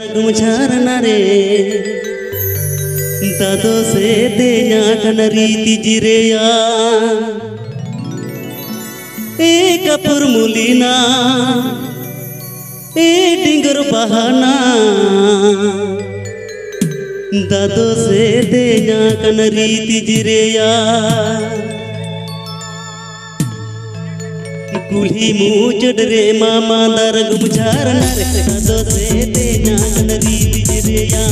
गुमझारना रे दादो से देना कनरी तिजरेया ए कपूर मुलीना ए डिंगर बहाना दादो से देना कनरी तिजरेया कुल्ही मुचड़ रे मामा दर गुमझारना रे दादो से देना कनरी तिजरेया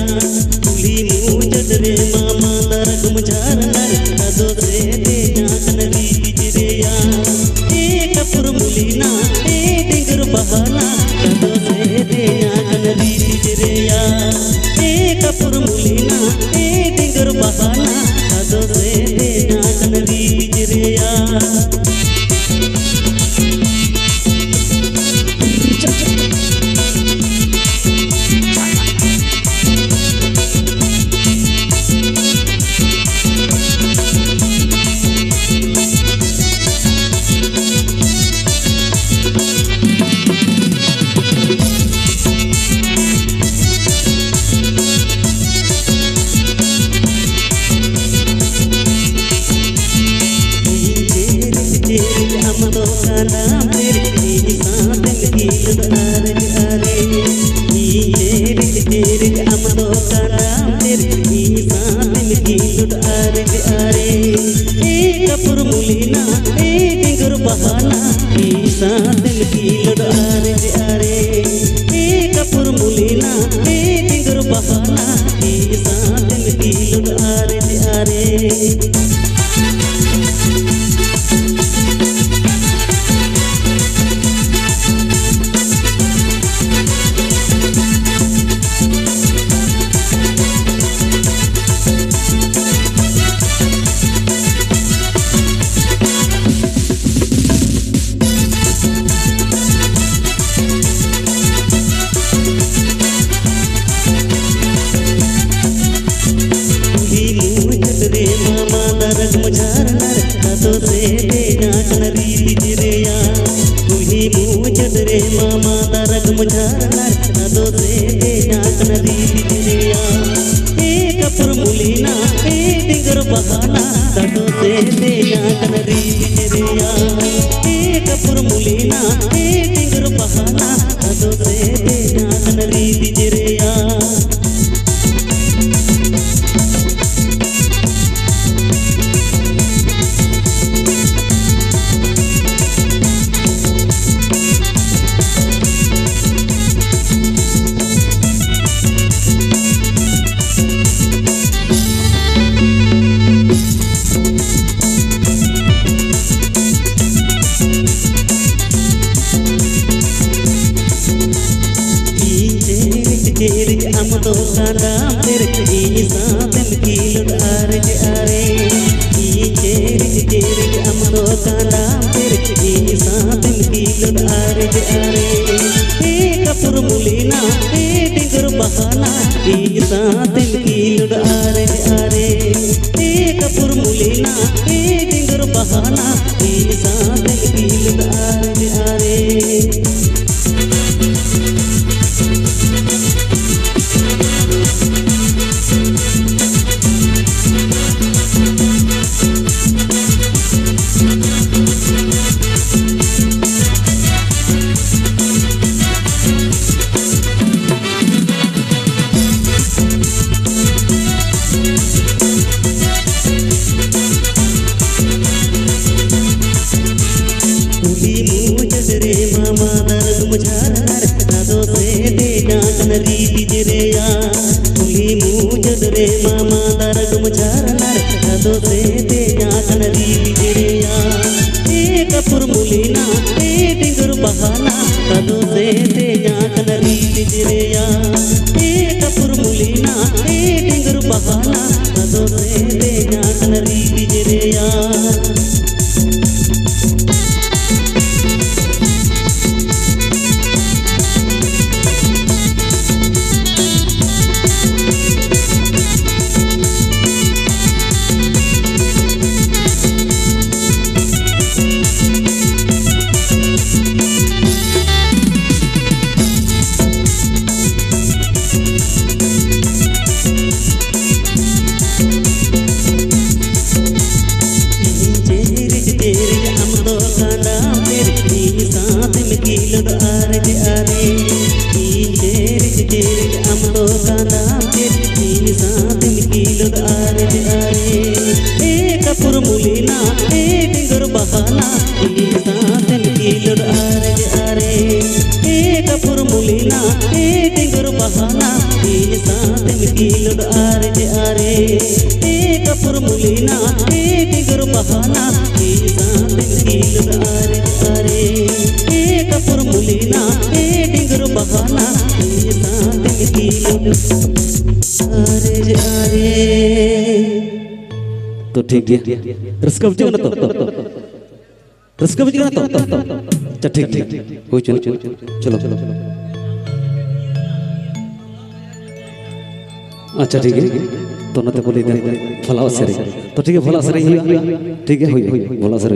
कुल्ही मुचड़ रे मामा दर गुमझारना रे दादो से देना कनरी तिजरेया ए कपूर मुलीना ए डिंगर बहाना दादो से देना कनरी तिजरेया ए कपूर मुलीना ए डिंगर बहाना दादो से देना कनरी तिजरेया कपूर मुलीना ए डिंगर बहाना ए साथन की लड़ारे आरे ए कपूर मुलीना ए डिंगर बहाना ए साथन की लड़ारे आरे दादो से देना कनरी तिजरेया कुल्ही मुचड़ रे मामा दर गुमझारना रे दादो से देना कनरी तिजरेया ए कपूर मुलीना ए डिंगर बहाना दादो से देना कनरी तिजरेया ए कपूर मुलीना ए डिंगर बहाना दादो से देना कनरी तिजरेया हम तो कांदा तेरे ई साथन की लड़ारे आरे ई चेरे हम तो कांदा तेरे ई साथन की लड़ारे आरे ए कपूर मुलीना ए डिंगर बहाना ई साथन की लड़ारे आरे ए कपूर मुलीना ए डिंगर बहाना ई साथन की लड़ारे आरे दादो से देना कनरी तिजरेया कुल्ही मुचड़ रे मामा दर गुमझारना रे दादो से देना कनरी तिजरेया ए कपूर मुलीना ए डिंगर बहाना दादो से देना कनरी तिजरेया ए कपूर मुलीना ए डिंगर बहाना दादो से देना कनरी तिजरेया तो कांदा के तीन साथ मिकिलो आरे जे आरे एक कपूर मुलीना एक डिंगर बहाना तीन साथ मिकिलो आरे जे आरे एक कपूर मुलीना एक डिंगर बहाना तीन साथ मिकिलो आरे जे आरे एक कपूर मुलीना एक डिंगर बहाना तीन साथ मिकिलो आरे जे आरे एक कपूर मुलीना एक डिंगर बहाना तीन साथ मिकिलो आरे जे आरे। तो ठीक है रस्का बजे ना तो रस्का बजे ना तो अच्छा ठीक हो चलो चलो अच्छा ठीक है तो ना तो बोले फलाव से तो ठीक है फलाव से ठीक है हो भोला से